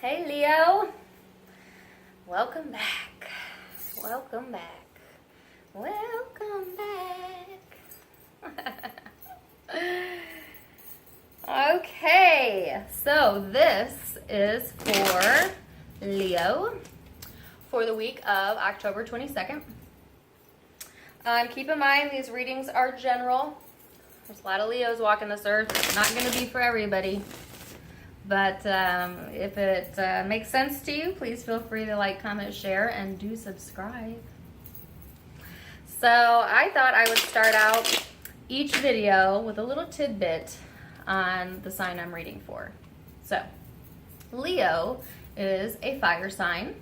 Hey Leo, welcome back, welcome back, welcome back. Okay, so this is for Leo for the week of October 22nd. Keep in mind these readings are general. There's a lot of Leos walking this earth. It's not going to be for everybody. But if it makes sense to you, please feel free to like, comment, share, and do subscribe. So I thought I would start out each video with a little tidbit on the sign I'm reading for. So Leo is a fire sign,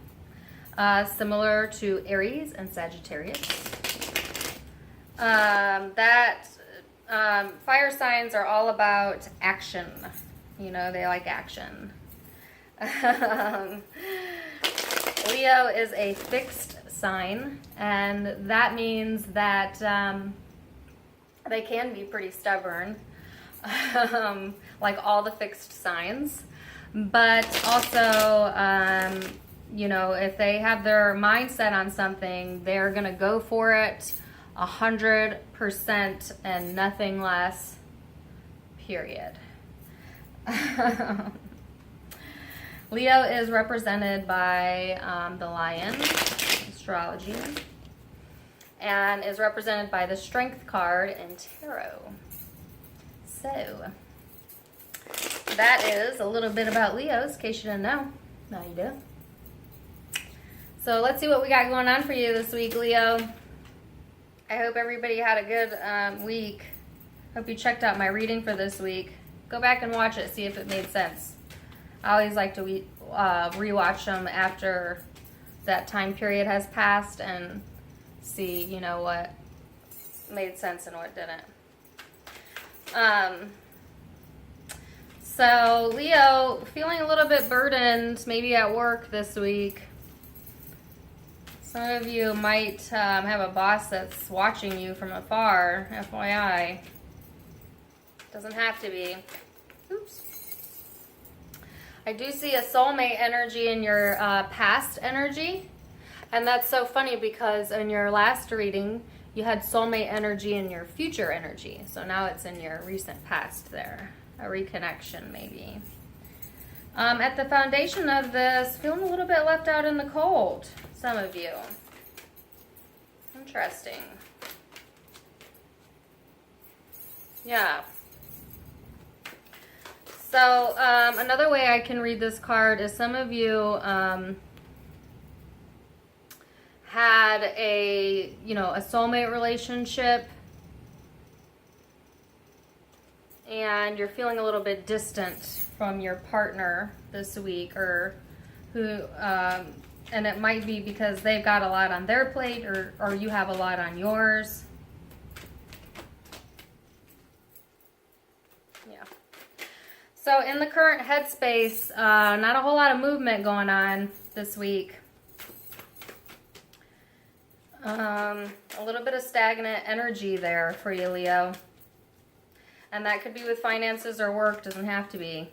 similar to Aries and Sagittarius. Fire signs are all about action. You know, they like action. Leo is a fixed sign, and that means that they can be pretty stubborn, like all the fixed signs. But also, you know, if they have their mindset on something, they're going to go for it 100% and nothing less, period. Leo is represented by the lion, astrology, and is represented by the strength card in tarot. So, that is a little bit about Leos, in case you didn't know. Now you do. So, let's see what we got going on for you this week, Leo. I hope everybody had a good week. Hope you checked out my reading for this week. Go back and watch it, see if it made sense. I always like to rewatch them after that time period has passed and see, you know, what made sense and what didn't. So, Leo, feeling a little bit burdened, maybe at work this week. Some of you might have a boss that's watching you from afar, FYI. Doesn't have to be. Oops. I do see a soulmate energy in your past energy. And that's so funny because in your last reading, you had soulmate energy in your future energy. So now it's in your recent past there. A reconnection maybe. At the foundation of this, feeling a little bit left out in the cold. Some of you. Interesting. Yeah. So, another way I can read this card is some of you had a soulmate relationship and you're feeling a little bit distant from your partner this week, or who, and it might be because they've got a lot on their plate, or you have a lot on yours. So in the current headspace, not a whole lot of movement going on this week. A little bit of stagnant energy there for you, Leo. And that could be with finances or work, doesn't have to be.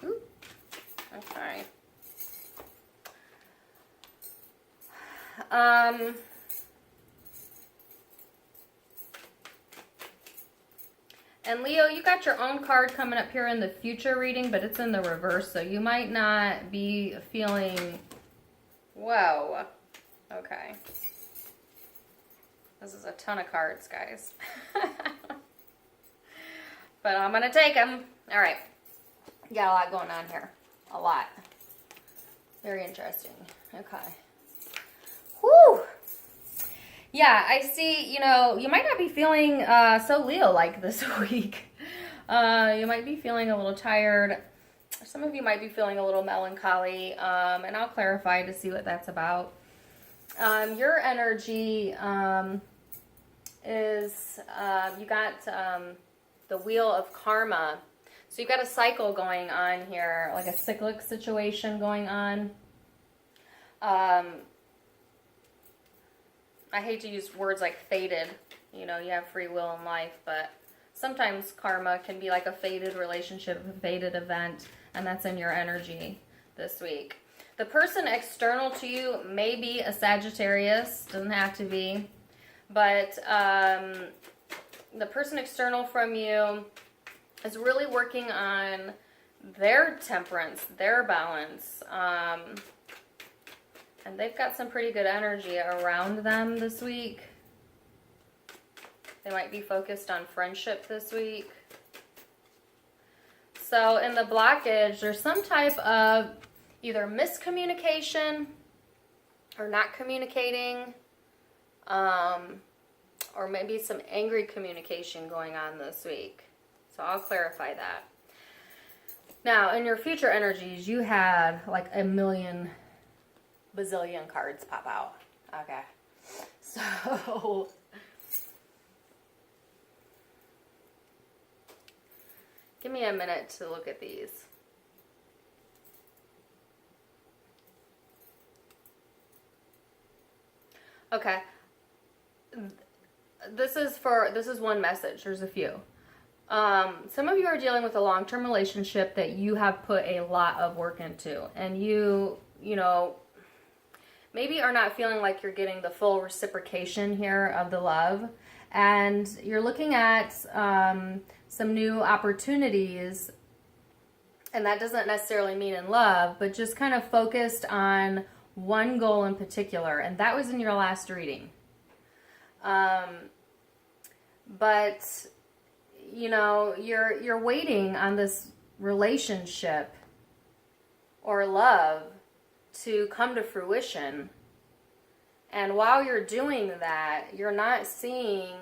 Ooh. Okay. And Leo, you got your own card coming up here in the future reading, but it's in the reverse, so you might not be feeling, whoa, okay. This is a ton of cards, guys. But I'm going to take them. All right. You got a lot going on here. A lot. Very interesting. Okay. Whew. Yeah, I see, you know, you might not be feeling so Leo-like this week. You might be feeling a little tired. Some of you might be feeling a little melancholy, and I'll clarify to see what that's about. Your energy is, you got the wheel of karma. So you've got a cycle going on here, like a cyclic situation going on. I hate to use words like fated. You know, you have free will in life, but sometimes karma can be like a fated relationship, a fated event. and that's in your energy this week. The person external to you may be a Sagittarius, doesn't have to be, but the person external from you is really working on their temperance, their balance, and they've got some pretty good energy around them this week. They might be focused on friendship this week. So in the blockage, there's some type of either miscommunication or not communicating, or maybe some angry communication going on this week. So I'll clarify that. Now, in your future energies, you had like a million bazillion cards pop out. Okay. So give me a minute to look at these. Okay. This is one message. There's a few. Some of you are dealing with a long-term relationship that you have put a lot of work into, and you know, maybe are not feeling like you're getting the full reciprocation here of the love, and you're looking at some new opportunities, and that doesn't necessarily mean in love, but just kind of focused on one goal in particular, and that was in your last reading. But you know, you're waiting on this relationship or love to come to fruition, and while you're doing that, you're not seeing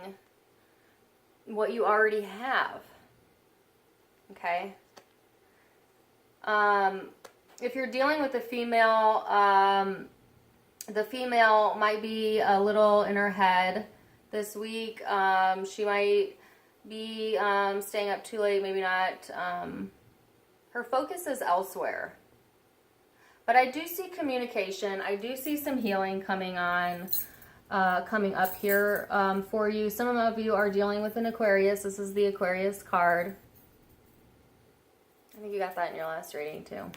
what you already have. Okay. If you're dealing with a female, the female might be a little in her head this week. She might be staying up too late, maybe not. Her focus is elsewhere. But I do see communication. I do see some healing coming up here for you. Some of you are dealing with an Aquarius. This is the Aquarius card. I think you got that in your last reading too.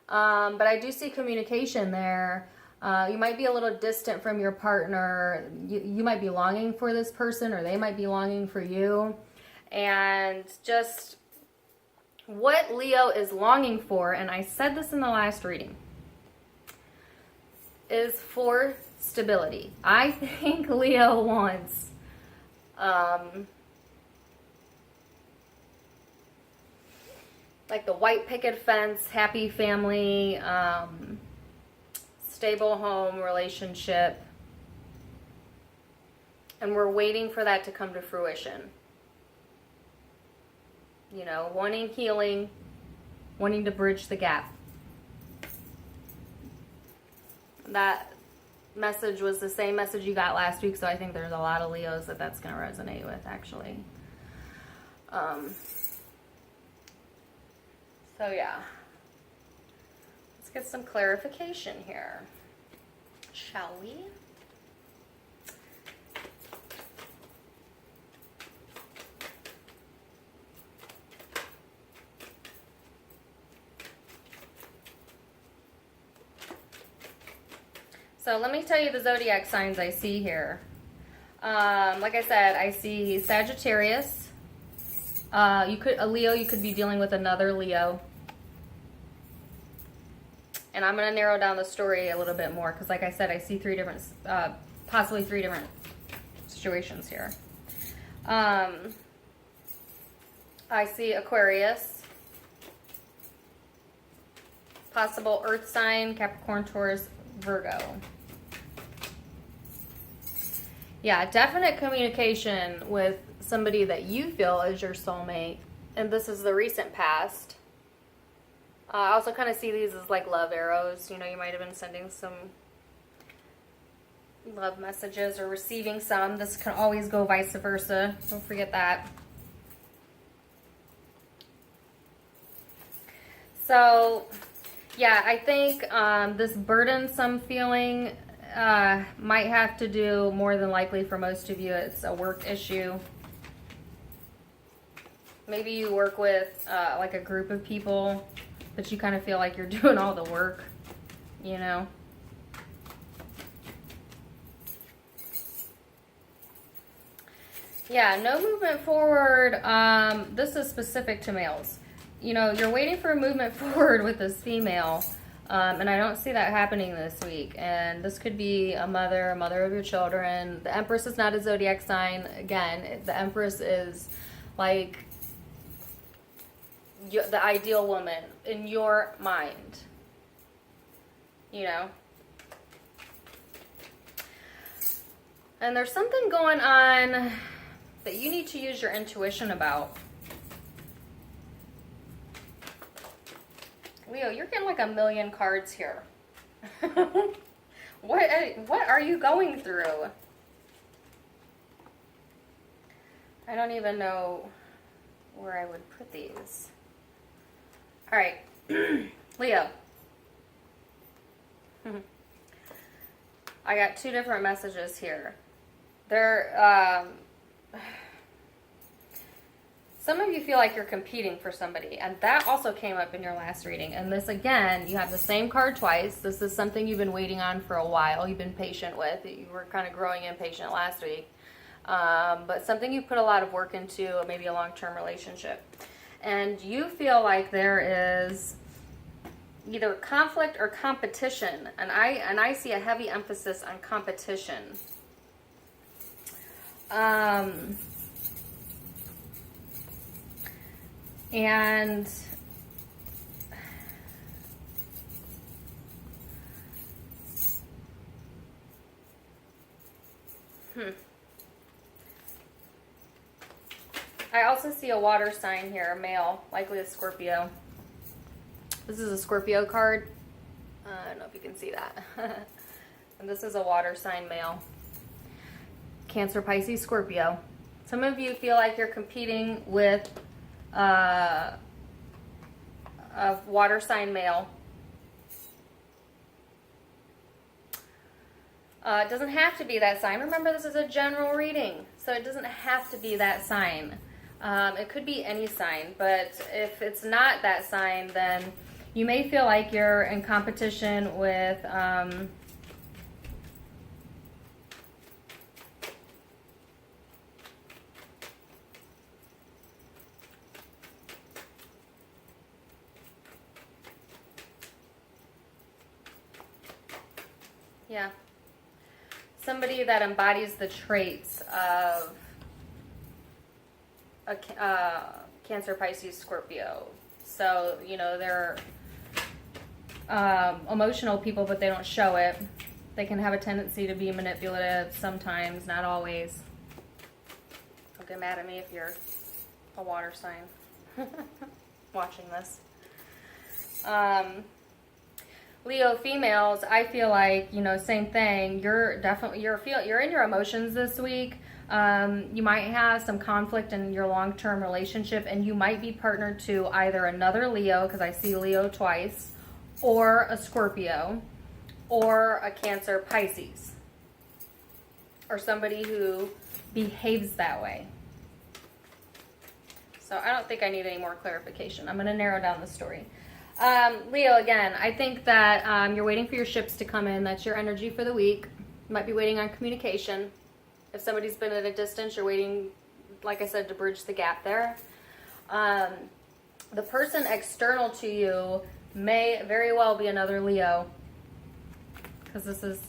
But I do see communication there. You might be a little distant from your partner. You might be longing for this person, or they might be longing for you. And just what Leo is longing for, and I said this in the last reading, is for stability. I think Leo wants like the white picket fence, happy family, stable home relationship, and we're waiting for that to come to fruition. You know, wanting healing, wanting to bridge the gap. That message was the same message you got last week, so I think there's a lot of Leos that's going to resonate with, actually. So yeah, let's get some clarification here, shall we? So let me tell you the zodiac signs I see here. Like I said, I see Sagittarius. A Leo, you could be dealing with another Leo. And I'm going to narrow down the story a little bit more, because like I said, I see possibly three different situations here. I see Aquarius, possible earth sign, Capricorn, Taurus, Virgo. Yeah, definite communication with somebody that you feel is your soulmate, and this is the recent past. I also kind of see these as like love arrows. You know, you might have been sending some love messages or receiving some. This can always go vice versa. Don't forget that. So, yeah, I think this burdensome feeling might have to do, more than likely for most of you, it's a work issue. Maybe you work with like a group of people, but you kind of feel like you're doing all the work, you know? Yeah, no movement forward. This is specific to males. You know, you're waiting for a movement forward with this female, and I don't see that happening this week. And this could be a mother of your children. The Empress is not a zodiac sign. Again, the Empress is like the ideal woman in your mind. You know? And there's something going on that you need to use your intuition about. Leo, you're getting like a million cards here. What are you going through? I don't even know where I would put these. All right, Leo. I got two different messages here. Some of you feel like you're competing for somebody, and that also came up in your last reading. And this, again, you have the same card twice. This is something you've been waiting on for a while. You've been patient with. You were kind of growing impatient last week. But something you put a lot of work into, maybe a long-term relationship. And you feel like there is either conflict or competition. And I see a heavy emphasis on competition. And I also see a water sign here, a male, likely a Scorpio. This is a Scorpio card. I don't know if you can see that. And this is a water sign male. Cancer, Pisces, Scorpio. Some of you feel like you're competing with a water sign male. It doesn't have to be that sign. Remember, this is a general reading, so it doesn't have to be that sign. It could be any sign, but if it's not that sign, then you may feel like you're in competition with yeah, somebody that embodies the traits of a Cancer, Pisces, Scorpio. So, you know, they're emotional people, but they don't show it. They can have a tendency to be manipulative sometimes, not always. Don't get mad at me if you're a water sign watching this. Leo females, I feel like, you know, same thing. You're in your emotions this week. You might have some conflict in your long-term relationship, and you might be partnered to either another Leo, because I see Leo twice, or a Scorpio, or a Cancer, Pisces, or somebody who behaves that way. So I don't think I need any more clarification. I'm going to narrow down the story. Leo, again, I think that you're waiting for your ships to come in. That's your energy for the week. You might be waiting on communication. If somebody's been at a distance, you're waiting, like I said, to bridge the gap there. The person external to you may very well be another Leo, because this is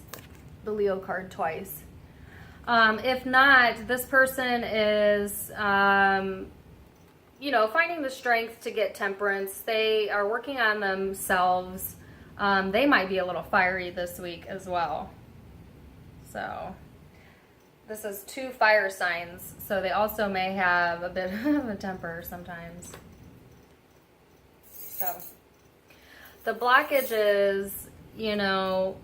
the Leo card twice. If not, this person is you know, finding the strength to get temperance. They are working on themselves. They might be a little fiery this week as well. So this is two fire signs, so they also may have a bit of a temper sometimes. So the blockage is, you know,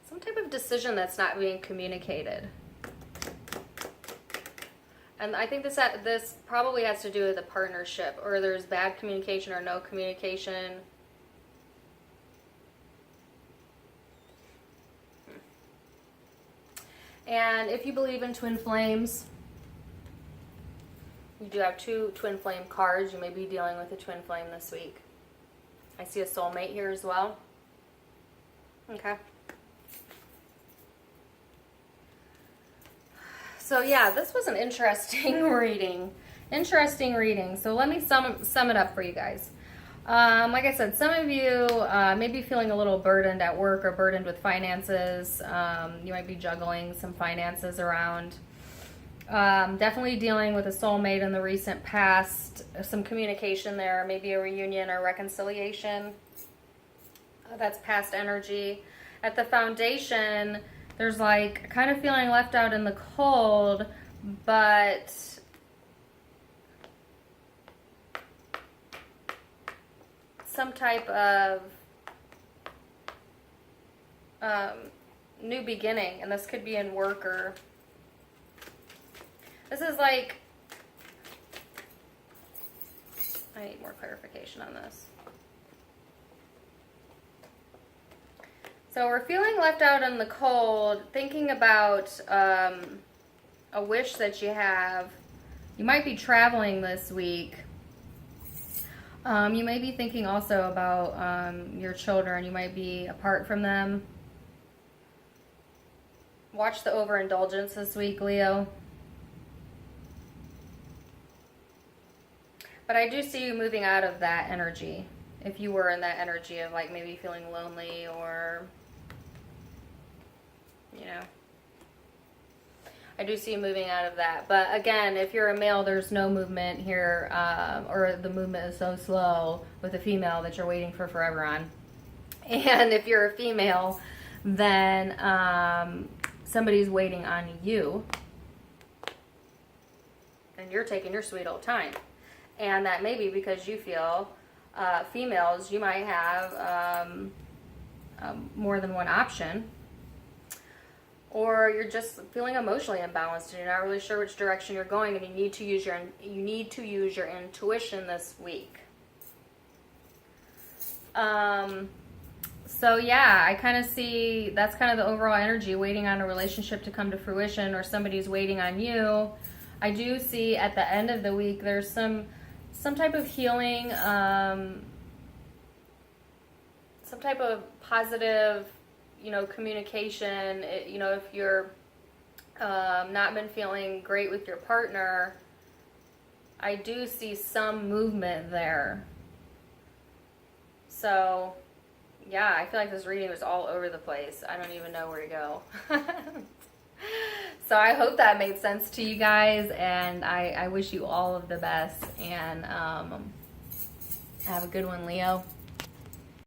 some type of decision that's not being communicated. And I think this probably has to do with a partnership, or there's bad communication or no communication. And if you believe in twin flames, you do have 2 twin flame cards. You may be dealing with a twin flame this week. I see a soulmate here as well. Okay. So yeah, this was an interesting reading. Interesting reading. So let me sum it up for you guys. Like I said, some of you may be feeling a little burdened at work or burdened with finances. You might be juggling some finances around. Definitely dealing with a soulmate in the recent past. Some communication there, maybe a reunion or reconciliation. That's past energy. At the foundation, there's like kind of feeling left out in the cold, but some type of new beginning, and this could be in work, or this is like, I need more clarification on this. So we're feeling left out in the cold, thinking about a wish that you have. You might be traveling this week. You may be thinking also about your children. You might be apart from them. Watch the overindulgence this week, Leo. But I do see you moving out of that energy. If you were in that energy of like maybe feeling lonely, or, you know, I do see you moving out of that. But again, if you're a male, there's no movement here, or the movement is so slow with a female that you're waiting for forever on. And if you're a female, then somebody's waiting on you, and you're taking your sweet old time. And that may be because you feel, females, you might have more than one option. Or you're just feeling emotionally imbalanced and you're not really sure which direction you're going, and you need to use your intuition this week. So yeah, I kind of see that's kind of the overall energy, waiting on a relationship to come to fruition, or somebody's waiting on you. I do see at the end of the week there's some type of healing, some type of positive, you know, communication. You know, if you're not been feeling great with your partner, I do see some movement there. So yeah, I feel like this reading was all over the place. I don't even know where to go. So I hope that made sense to you guys, and I wish you all of the best, and have a good one, Leo.